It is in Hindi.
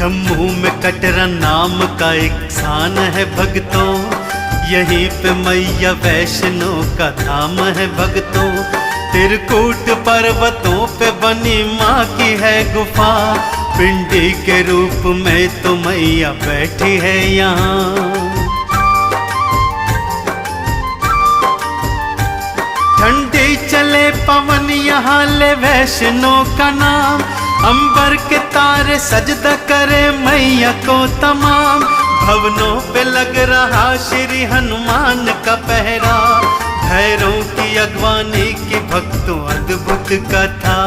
जम्मू में कटरा नाम का एक स्थान है भक्तों, यहीं पे मैया वैष्णो का धाम है भक्तों। त्रिकूट पर्वतों पे बनी माँ की है गुफा, पिंडी के रूप में तो मैया बैठी है यहाँ। ठंडी चले पवन यहाँ ले वैष्णो का नाम, अंबर के तारे सजदा करे मैया को तमाम। भवनों पे लग रहा श्री हनुमान का पहरा, भैरों की अगवानी की भक्तों अद्भुत कथा।